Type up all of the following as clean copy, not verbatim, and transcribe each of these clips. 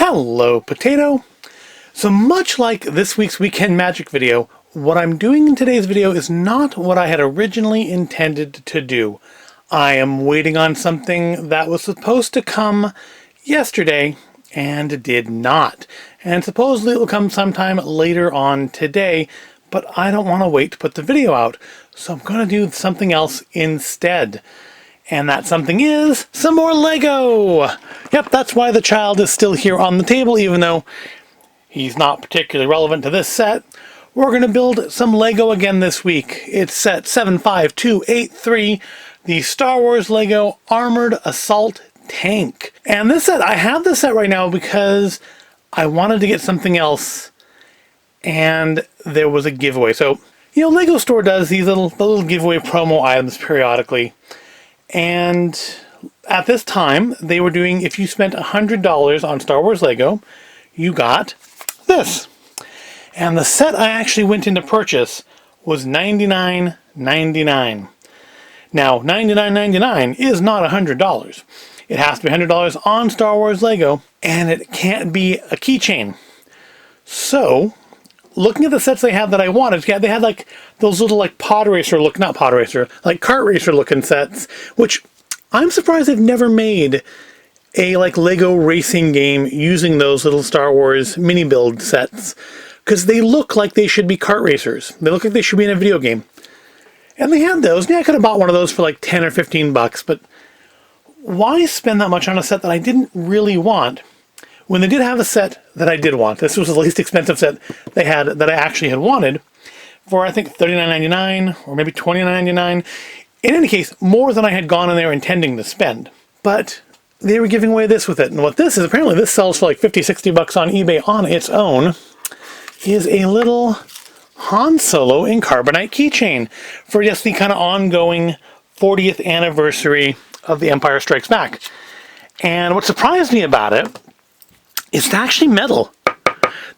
Hello, Potato! So much like this week's Weekend Magic video, what I'm doing in today's video is not what I had originally intended to do. I am waiting on something that was supposed to come yesterday and did not. And supposedly it will come sometime later on today, but I don't want to wait to put the video out. So I'm going to do something else instead. And that something is some more Lego! Yep, that's why the child is still here on the table, even though he's not particularly relevant to this set. We're going to build some Lego again this week. It's set 75283, the Star Wars Lego Armored Assault Tank. And this set, I have this set right now because I wanted to get something else, and there was a giveaway. So, Lego Store does these little giveaway promo items periodically. And at this time, they were doing, if you spent $100 on Star Wars Lego, you got this. And the set I actually went in to purchase was $99.99. Now, $99.99 is not $100. It has to be $100 on Star Wars Lego, and it can't be a keychain. So, looking at the sets they had that I wanted, yeah, they had like those little like kart racer looking sets, which I'm surprised they've never made a like Lego racing game using those little Star Wars mini build sets, because they look like they should be kart racers. They look like they should be in a video game. And they had those. Yeah, I could have bought one of those for like 10 or 15 bucks, but why spend that much on a set that I didn't really want when they did have a set that I did want? This was the least expensive set they had that I actually had wanted for, I think, $39.99 or maybe $29.99. In any case, more than I had gone in there intending to spend. But they were giving away this with it. And what this is, apparently this sells for like 50, 60 bucks on eBay on its own, is a little Han Solo in carbonite keychain for just the kind of ongoing 40th anniversary of The Empire Strikes Back. And what surprised me about it, it's actually metal.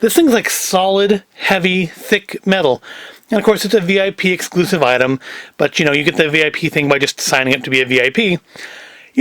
This thing's like solid, heavy, thick metal. And of course it's a VIP exclusive item, but you get the VIP thing by just signing up to be a VIP. You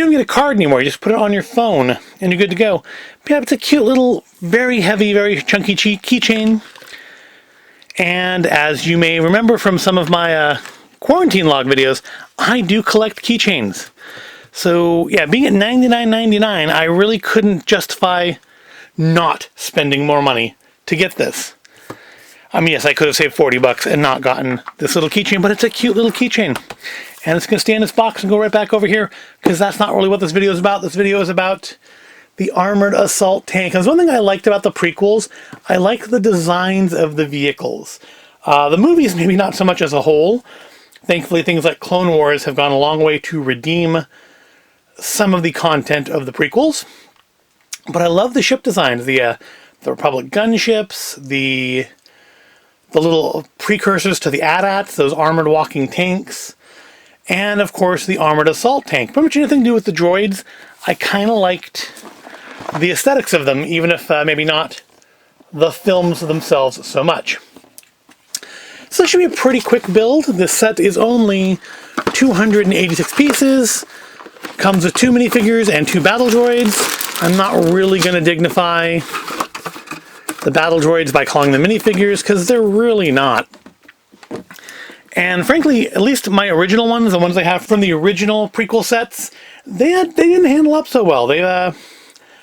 don't get a card anymore, you just put it on your phone and you're good to go. But yeah, it's a cute little, very heavy, very chunky keychain. And as you may remember from some of my quarantine log videos, I do collect keychains. So yeah, being at $99.99, I really couldn't justify not spending more money to get this. I mean, yes, I could have saved 40 bucks and not gotten this little keychain, but it's a cute little keychain. And it's going to stay in this box and go right back over here, because that's not really what this video is about. This video is about the Armored Assault Tank. And there's one thing I liked about the prequels. I like the designs of the vehicles. The movies, maybe not so much as a whole. Thankfully, things like Clone Wars have gone a long way to redeem some of the content of the prequels. But I love the ship designs, the Republic gunships, the little precursors to the AT-ATs, those armored walking tanks, and of course the Armored Assault Tank. Pretty much anything to do with the droids, I kind of liked the aesthetics of them, even if maybe not the films themselves so much. So this should be a pretty quick build. This set is only 286 pieces, comes with 2 minifigures and 2 battle droids. I'm not really going to dignify the battle droids by calling them minifigures, because they're really not. And frankly, at least my original ones, the ones I have from the original prequel sets, they didn't handle up so well. They've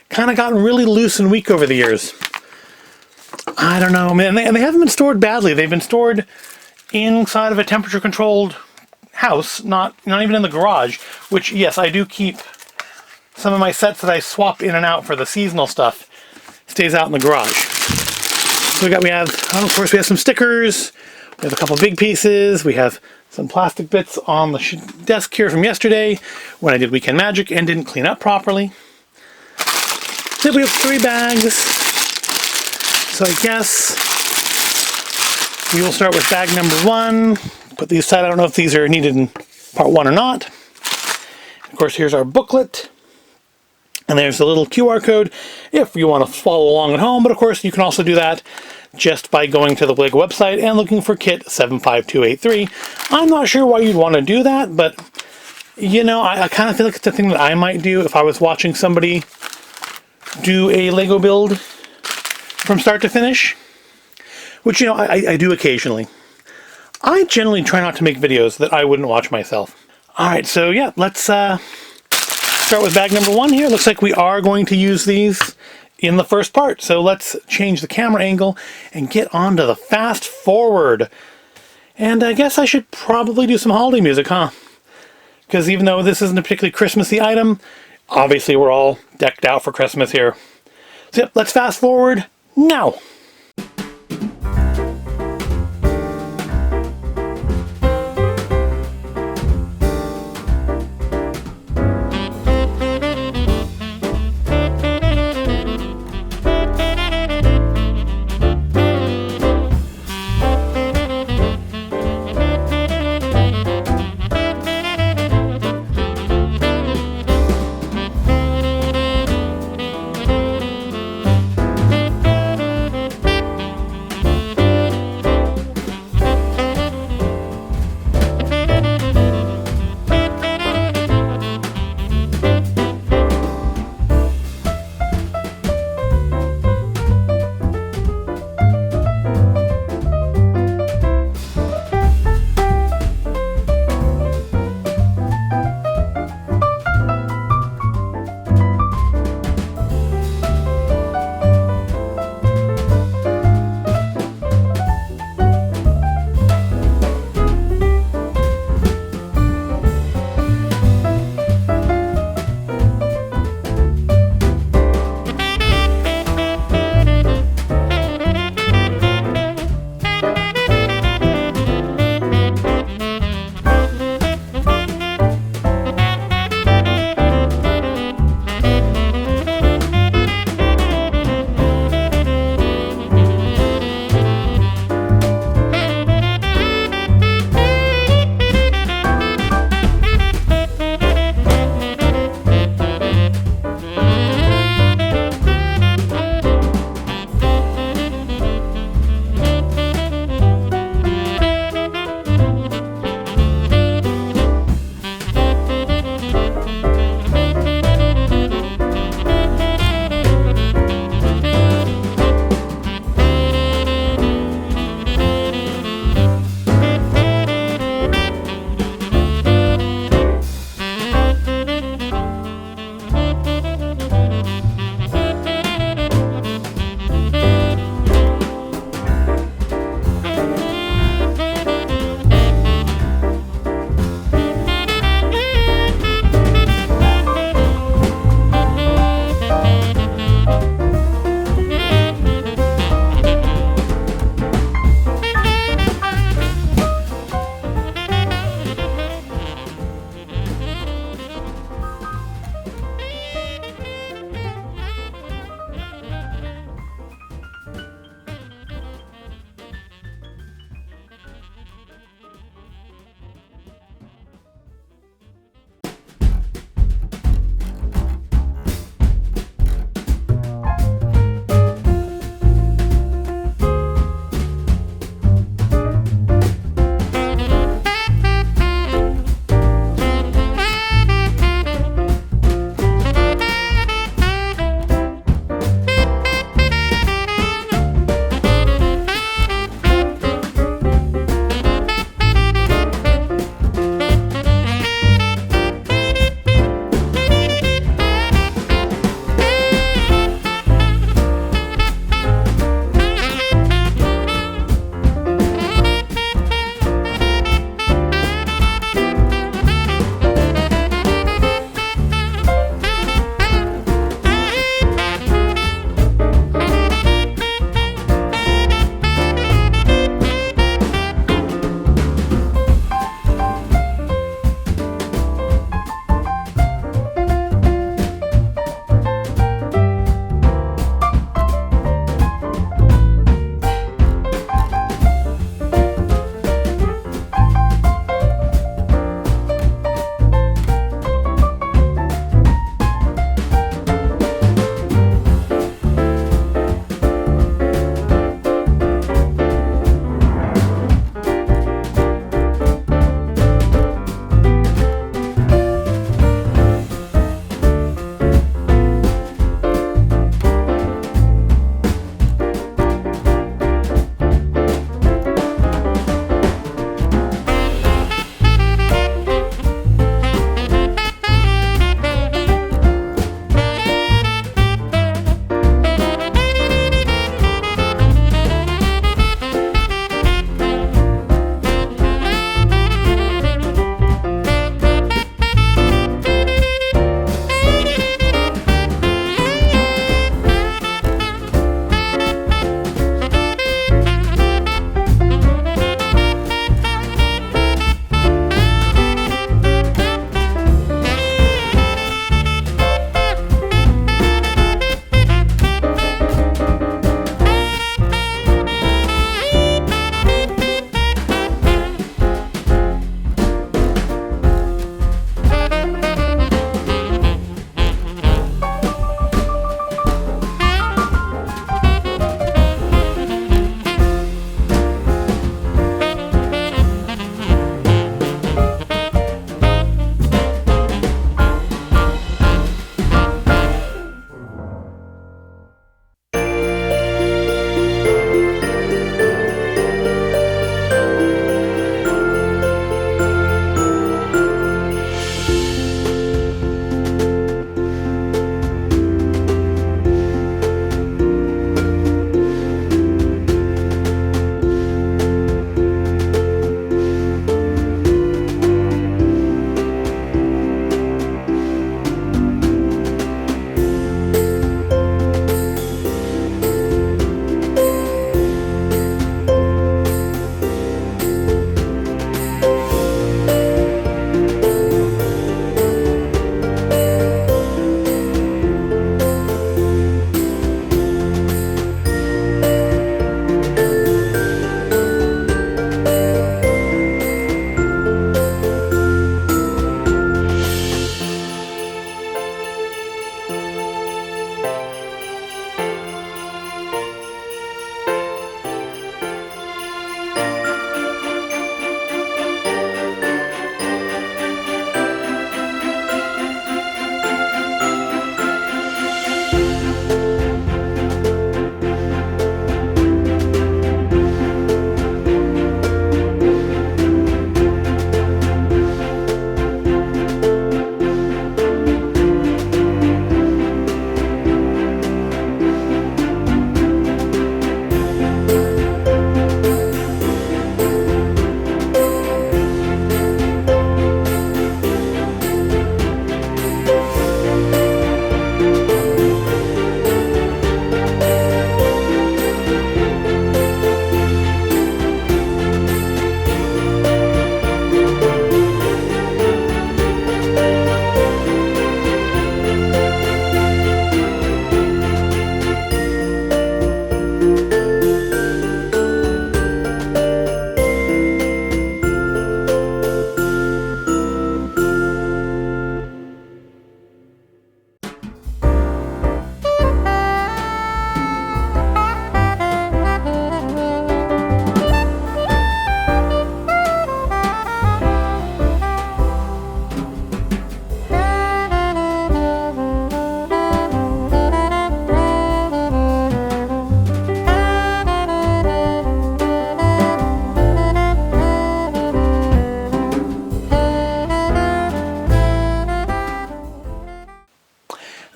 kind of gotten really loose and weak over the years. I don't know, man. And they haven't been stored badly. They've been stored inside of a temperature-controlled house, not even in the garage, which, yes, I do keep some of my sets that I swap in and out for the seasonal stuff. Stays out in the garage. So of course, we have some stickers. We have a couple big pieces. We have some plastic bits on the desk here from yesterday when I did Weekend Magic and didn't clean up properly. Then we have 3 bags. So I guess we will start with bag number 1. Put these aside. I don't know if these are needed in part 1 or not. Of course, here's our booklet. And there's a little QR code if you want to follow along at home. But of course, you can also do that just by going to the Lego website and looking for kit 75283. I'm not sure why you'd want to do that, but I kind of feel like it's a thing that I might do if I was watching somebody do a Lego build from start to finish, which, you know, I do occasionally. I generally try not to make videos that I wouldn't watch myself. All right, so yeah, let's start with bag number 1 here. Looks like we are going to use these in the first part. So let's change the camera angle and get on to the fast forward. And I guess I should probably do some holiday music, huh? Because even though this isn't a particularly Christmassy item, obviously we're all decked out for Christmas here. So yep, let's fast forward now.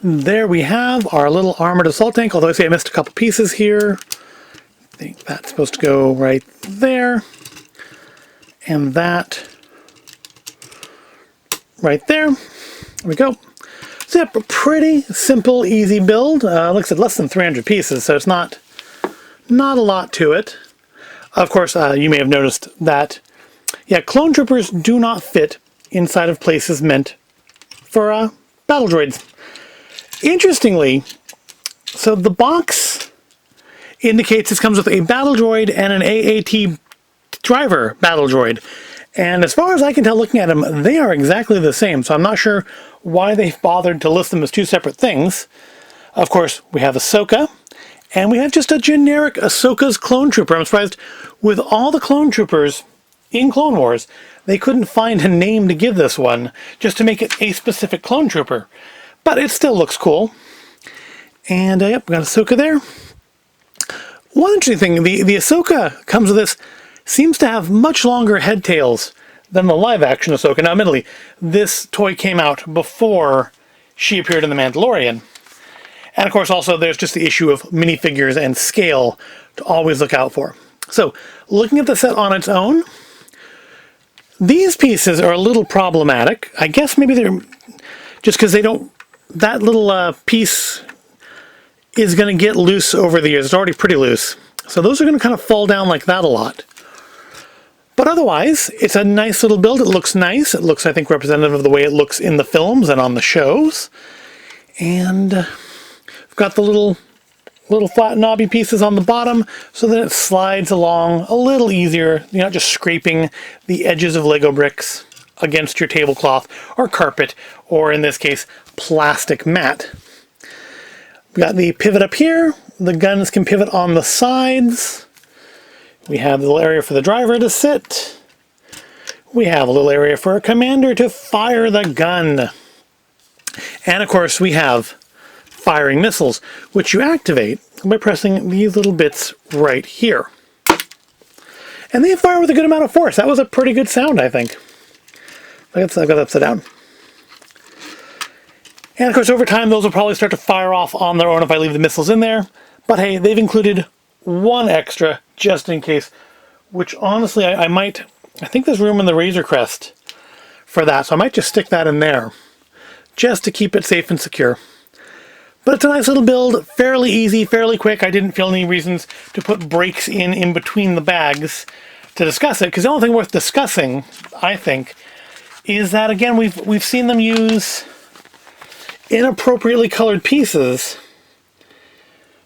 there we have our little armored assault tank, although I say I missed a couple pieces here. I think that's supposed to go right there. And that right there. There we go. So yeah, pretty simple, easy build. Like I said, less than 300 pieces, so it's not a lot to it. Of course, you may have noticed that, yeah, clone troopers do not fit inside of places meant for battle droids. Interestingly, so the box indicates this comes with a battle droid and an AAT driver battle droid. And as far as I can tell looking at them, they are exactly the same. So I'm not sure why they've bothered to list them as two separate things. Of course, we have Ahsoka, and we have just a generic Ahsoka's clone trooper. I'm surprised with all the clone troopers in Clone Wars, they couldn't find a name to give this one just to make it a specific clone trooper. But it still looks cool. And yep, we got Ahsoka there. One interesting thing, the Ahsoka comes with this, seems to have much longer head tails than the live-action Ahsoka. Now, admittedly, this toy came out before she appeared in The Mandalorian. And of course, also, there's just the issue of minifigures and scale to always look out for. So, looking at the set on its own, these pieces are a little problematic. I guess maybe they're just because they don't, that little piece is going to get loose over the years. It's already pretty loose. So those are going to kind of fall down like that a lot. But otherwise, it's a nice little build. It looks nice. It looks, I think, representative of the way it looks in the films and on the shows. And we've got the little flat knobby pieces on the bottom so that it slides along a little easier. You're not just scraping the edges of Lego bricks against your tablecloth or carpet, or in this case, plastic mat. We got the pivot up here. The guns can pivot on the sides. We have the little area for the driver to sit. We have a little area for a commander to fire the gun. And of course we have firing missiles, which you activate by pressing these little bits right here. And they fire with a good amount of force. That was a pretty good sound, I think. I got it upside down. And of course, over time, those will probably start to fire off on their own if I leave the missiles in there. But hey, they've included one extra just in case, which honestly, I think there's room in the Razor Crest for that. So I might just stick that in there just to keep it safe and secure. But it's a nice little build, fairly easy, fairly quick. I didn't feel any reasons to put breaks in between the bags to discuss it, because the only thing worth discussing, I think, is that, again, we've seen them use inappropriately colored pieces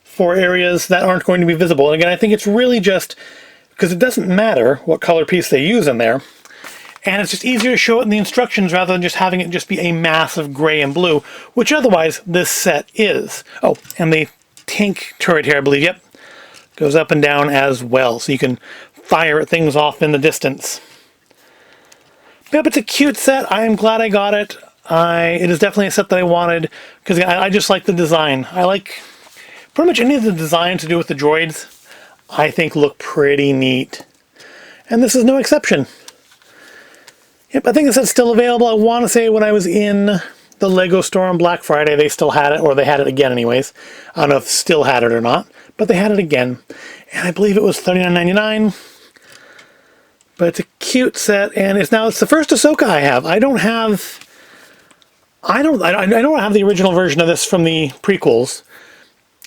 for areas that aren't going to be visible. And again, I think it's really just because it doesn't matter what color piece they use in there, and it's just easier to show it in the instructions rather than just having it just be a mass of gray and blue, which otherwise this set is. Oh, and the tank turret here, I believe, yep, goes up and down as well, so you can fire things off in the distance. Yep, it's a cute set. I am glad I got it. It is definitely a set that I wanted, because I just like the design. I like pretty much any of the designs to do with the droids, I think look pretty neat. And this is no exception. Yep, I think this is still available. I want to say when I was in the Lego store on Black Friday, they still had it, or they had it again anyways. I don't know if still had it or not, but they had it again. And I believe it was $39.99. But it's a cute set, and it's the first Ahsoka I have. I don't have the original version of this from the prequels.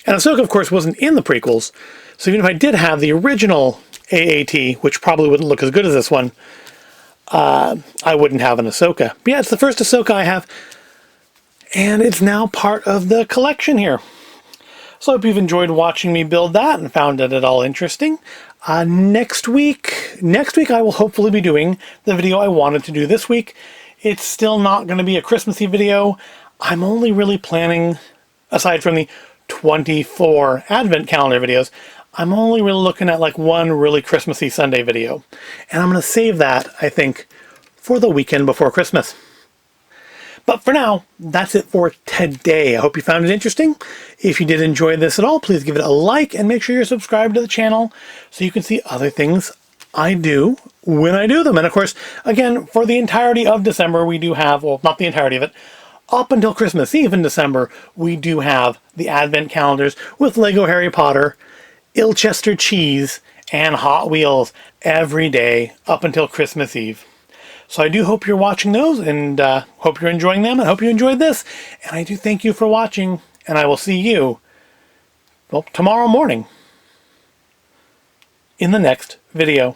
And Ahsoka, of course, wasn't in the prequels. So even if I did have the original AAT, which probably wouldn't look as good as this one, I wouldn't have an Ahsoka. But yeah, it's the first Ahsoka I have, and it's now part of the collection here. So I hope you've enjoyed watching me build that and found it at all interesting. Next week I will hopefully be doing the video I wanted to do this week. It's still not going to be a Christmassy video. I'm only really planning, aside from the 24 Advent calendar videos, I'm only really looking at like one really Christmassy Sunday video. And I'm going to save that, I think, for the weekend before Christmas. But for now, that's it for today. I hope you found it interesting. If you did enjoy this at all, please give it a like and make sure you're subscribed to the channel so you can see other things I do when I do them. And of course, again, for the entirety of December, we do have, well, not the entirety of it, up until Christmas Eve in December, we do have the Advent calendars with Lego Harry Potter, Ilchester cheese, and Hot Wheels every day up until Christmas Eve. So I do hope you're watching those, and hope you're enjoying them, and hope you enjoyed this. And I do thank you for watching, and I will see you, well, tomorrow morning in the next video.